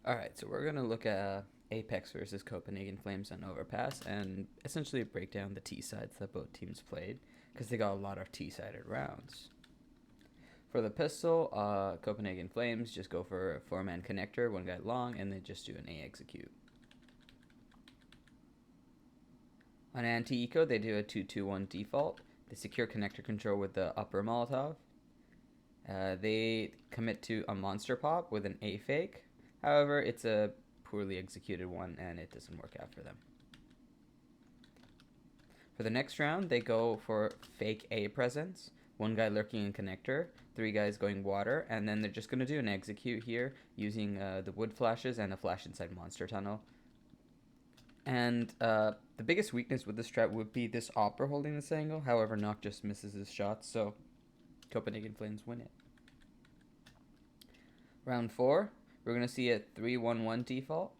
Alright, so we're going to look at Apeks versus Copenhagen Flames on Overpass and essentially break down the T-sides that both teams played because they got a lot of T-sided rounds. For the pistol, Copenhagen Flames just go for a 4-man connector, one guy long, and they just do an A execute. On anti-eco, they do a 2-2-1 default. They secure connector control with the upper Molotov. They commit to a monster pop with an A fake. However, it's a poorly executed one and it doesn't work out for them. For the next round, they go for fake A presence. One guy lurking in connector, 3 guys going water, and then they're just going to do an execute here using the wood flashes and a flash inside monster tunnel. And the biggest weakness with this strat would be this Opera holding this angle. However, Nock just misses his shots, so Copenhagen Flames win it. Round 4, we're going to see a 3-1-1 default,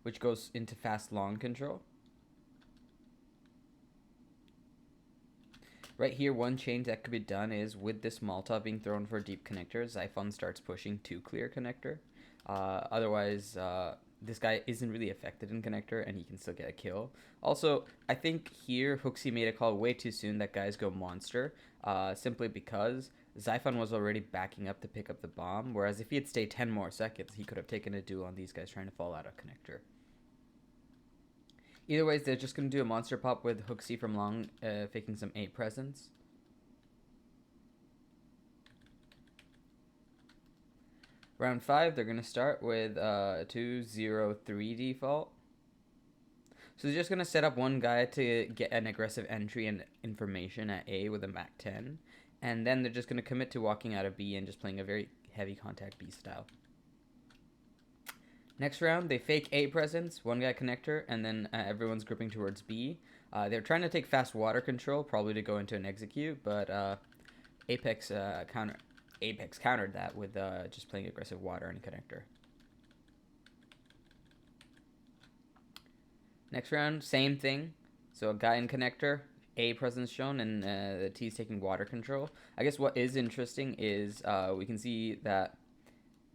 which goes into fast long control. Right here, one change that could be done is with this Molotov being thrown for a deep connector, Xiphon starts pushing to clear connector. Otherwise, this guy isn't really affected in connector and he can still get a kill. Also, I think here Hooksy made a call way too soon that guys go monster, simply because Xiphon was already backing up to pick up the bomb, whereas if he had stayed 10 more seconds, he could have taken a duel on these guys trying to fall out of connector. Either way, they're just going to do a monster pop with Hooksy from long, faking some A presence. Round 5, they're going to start with 2-0-3 default. So they're just going to set up one guy to get an aggressive entry and information at A with a Mac 10. And then they're just going to commit to walking out of B and just playing a very heavy contact B style. Next round, they fake A presence, one guy connector, and then everyone's grouping towards B. They're trying to take fast water control, probably to go into an execute, but Apeks countered that with just playing aggressive water and connector. Next round, same thing. So a guy in connector, A presence shown, and the T's taking water control. I guess what is interesting is we can see that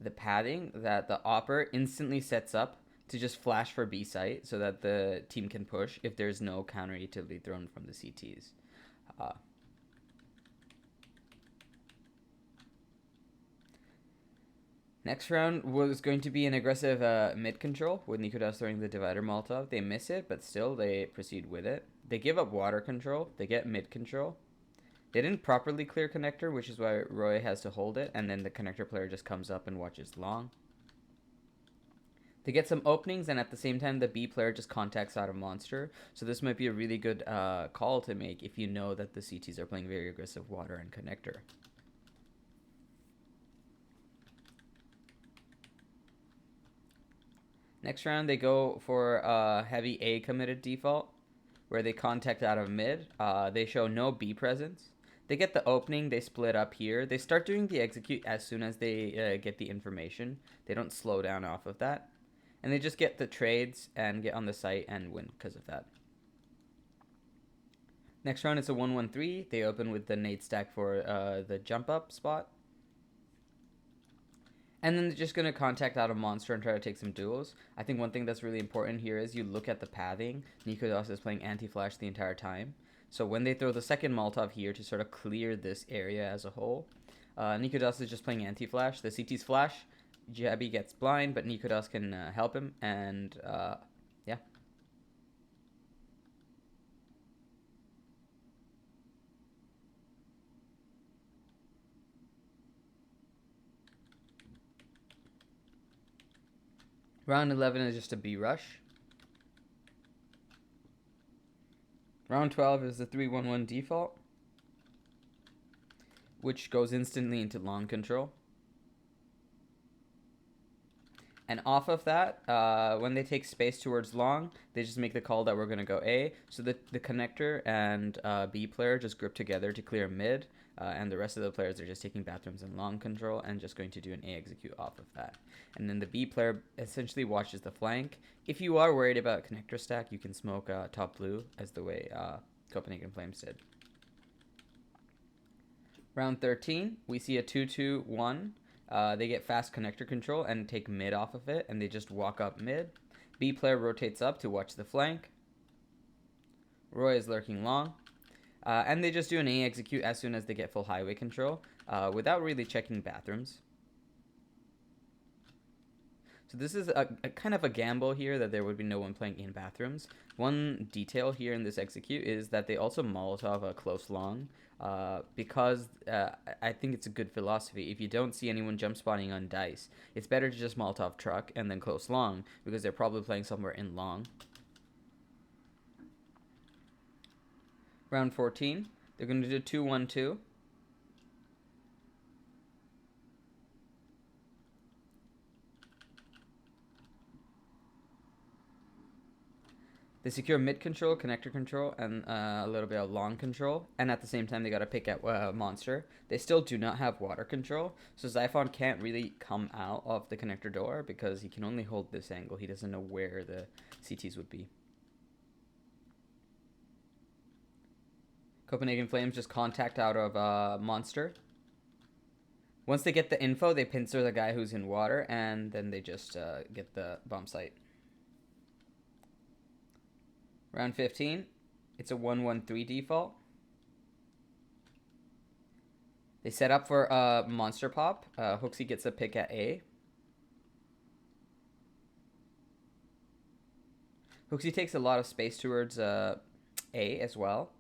the padding that the Opera instantly sets up to just flash for B site so that the team can push if there's no counter utility thrown from the CTs. Next round was going to be an aggressive mid control with Nikodas throwing the divider Molotov. They miss it, but still they proceed with it. They give up water control. They get mid control. They didn't properly clear connector, which is why Roy has to hold it, and then the connector player just comes up and watches long. They get some openings, and at the same time, the B player just contacts out a monster. So this might be a really good call to make if you know that the CTs are playing very aggressive water and connector. Next round, they go for heavy A committed default, where they contact out of mid. They show no B presence. They get the opening, they split up here. They start doing the execute as soon as they get the information. They don't slow down off of that. And they just get the trades and get on the site and win because of that. Next round is a 1-1-3. They open with the nade stack for the jump up spot. And then they're just going to contact out a monster and try to take some duels. I think one thing that's really important here is you look at the pathing. Nikodas is playing anti-flash the entire time. So when they throw the second Molotov here to sort of clear this area as a whole, Nikodas is just playing anti-flash. The CT's flash, Jabby gets blind, but Nikodas can help him. And yeah. Round 11 is just a B rush. Round 12 is the 3-1-1 default, which goes instantly into long control. And off of that, when they take space towards long, they just make the call that we're going to go A. So the connector and B player just grip together to clear mid, and the rest of the players are just taking bathrooms and long control and just going to do an A execute off of that. And then the B player essentially watches the flank. If you are worried about connector stack, you can smoke top blue as the way Copenhagen Flames did. Round 13, we see a 2-2-1. They get fast connector control and take mid off of it, and they just walk up mid. B player rotates up to watch the flank. Roy is lurking long. And they just do an A execute as soon as they get full highway control, without really checking bathrooms. So this is a kind of a gamble here that there would be no one playing in bathrooms. One detail here in this execute is that they also Molotov a close long, because I think it's a good philosophy. If you don't see anyone jump spawning on dice, it's better to just Molotov truck and then close long, because they're probably playing somewhere in long. Round 14, they're going to do 2-1-2. They secure mid control, connector control, and a little bit of long control. And at the same time, they got to pick at monster. They still do not have water control. So Xiphon can't really come out of the connector door because he can only hold this angle. He doesn't know where the CTs would be. Copenhagen Flames just contact out of monster. Once they get the info, they pincer the guy who's in water, and then they just get the bomb site. Round 15, it's a 1-1-3 default. They set up for a monster pop. Hooksy gets a pick at A. Hooksy takes a lot of space towards A as well.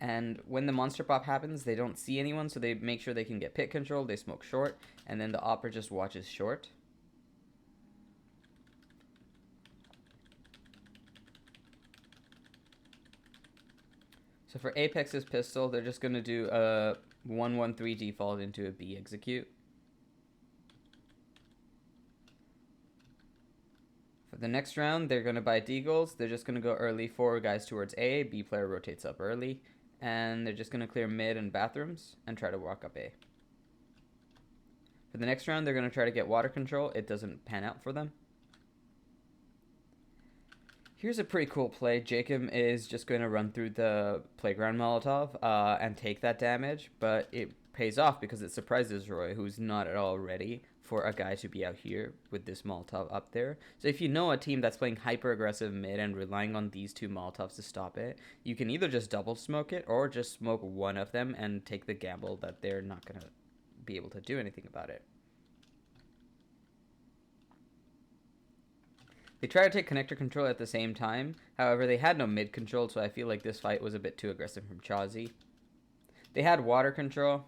And when the monster pop happens, they don't see anyone, so they make sure they can get pit control. They smoke short, and then the opera just watches short. So for Apex's pistol, they're just going to do a 1-1-3 default into a B execute. For the next round, they're going to buy deagles. They're just going to go early, 4 guys towards A. B player rotates up early. And they're just going to clear mid and bathrooms and try to walk up A. For the next round, they're going to try to get water control. It doesn't pan out for them. Here's a pretty cool play. Jacob is just going to run through the playground Molotov and take that damage, but it pays off because it surprises Roy, who's not at all ready for a guy to be out here with this Molotov up there. So if you know a team that's playing hyper-aggressive mid and relying on these 2 Molotovs to stop it, you can either just double smoke it or just smoke one of them and take the gamble that they're not going to be able to do anything about it. They try to take connector control at the same time. However, they had no mid control, so I feel like this fight was a bit too aggressive from Chazi. They had water control.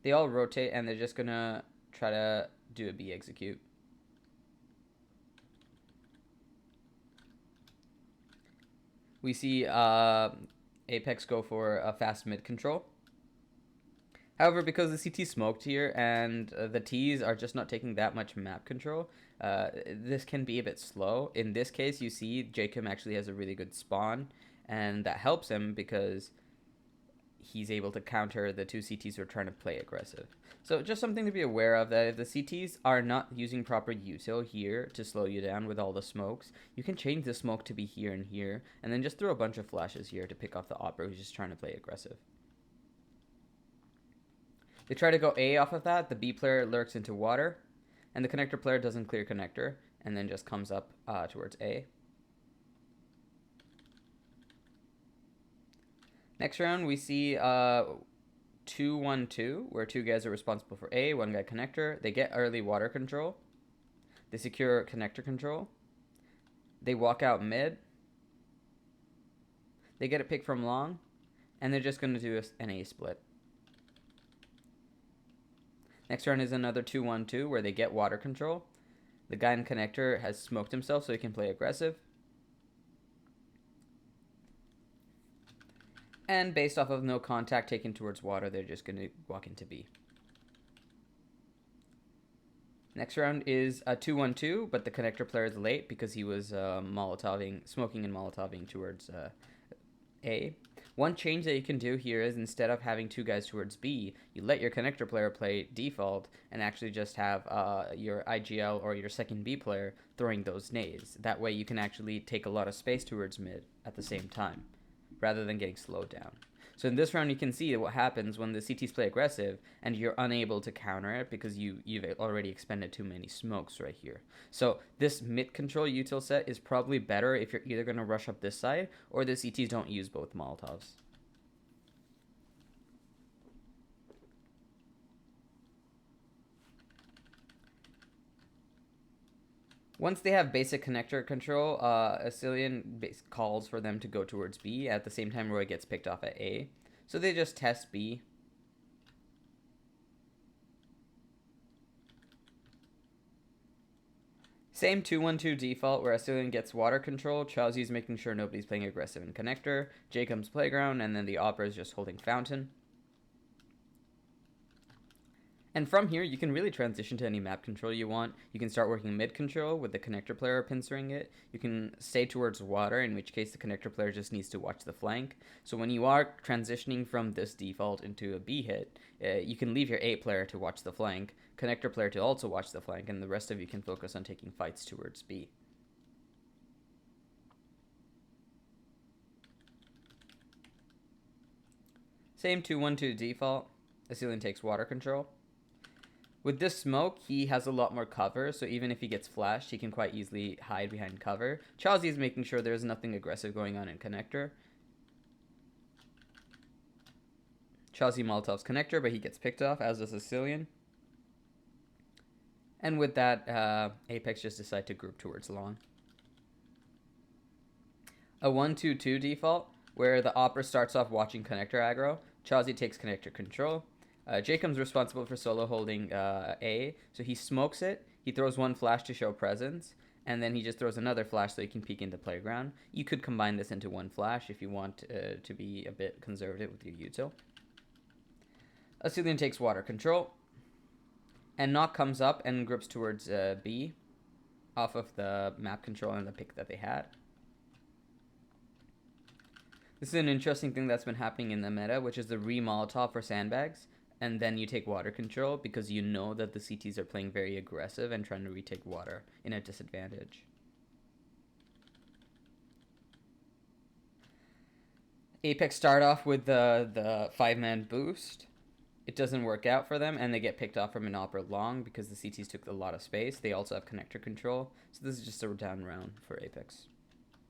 They all rotate, and they're just going to try to do a B execute. We see Apeks go for a fast mid control. However, because the CT smoked here and the Ts are just not taking that much map control, this can be a bit slow. In this case, you see Jacob actually has a really good spawn, and that helps him because he's able to counter the 2 CTs who are trying to play aggressive. So just something to be aware of, that if the CTs are not using proper util here to slow you down with all the smokes, you can change the smoke to be here and here, and then just throw a bunch of flashes here to pick off the opera who's just trying to play aggressive. They try to go A off of that. The B player lurks into water, and the connector player doesn't clear connector, and then just comes up towards A. Next round, we see 2-1-2, where 2 guys are responsible for A, 1 guy connector. They get early water control. They secure connector control. They walk out mid. They get a pick from long, and they're just going to do an A split. Next round is another 2-1-2 where they get water control. The guy in connector has smoked himself so he can play aggressive. And based off of no contact taken towards water, they're just going to walk into B. Next round is a 2-1-2, but the connector player is late because he was smoking and Molotoving towards A. One change that you can do here is instead of having 2 guys towards B, you let your connector player play default and actually just have your IGL or your second B player throwing those nades. That way you can actually take a lot of space towards mid at the same time, rather than getting slowed down. So in this round, you can see what happens when the CTs play aggressive and you're unable to counter it because you've already expended too many smokes right here. So this mid control util set is probably better if you're either going to rush up this side or the CTs don't use both Molotovs. Once they have basic connector control, Asilian calls for them to go towards B at the same time Roy gets picked off at A. So they just test B. Same 2-1-2 default where Asilian gets water control, Chowzi's making sure nobody's playing aggressive in connector, Jacob's playground, and then the Opera is just holding fountain. And from here, you can really transition to any map control you want. You can start working mid control with the connector player pincering it. You can stay towards water, in which case the connector player just needs to watch the flank. So when you are transitioning from this default into a B hit, you can leave your A player to watch the flank, connector player to also watch the flank, and the rest of you can focus on taking fights towards B. Same 2-1-2 default. Asilian takes water control. With this smoke, he has a lot more cover, so even if he gets flashed, he can quite easily hide behind cover. Chowzi is making sure there's nothing aggressive going on in connector. Chowzi Molotov's connector, but he gets picked off, as does Asilian. And with that, Apeks just decide to group towards long. A 1-2-2 default, where the Opera starts off watching connector aggro. Chowzi takes connector control. Jacob's responsible for solo holding A, so he smokes it, he throws one flash to show presence, and then he just throws another flash so he can peek into playground. You could combine this into one flash if you want to be a bit conservative with your util. Asilian takes water control, and Knock comes up and grips towards B, off of the map control and the pick that they had. This is an interesting thing that's been happening in the meta, which is the re-Molotov for sandbags. And then you take water control because you know that the CTs are playing very aggressive and trying to retake water in a disadvantage. Apeks start off with the 5-man boost. It doesn't work out for them, and they get picked off from an Opera long because the CTs took a lot of space. They also have connector control, so this is just a down round for Apeks.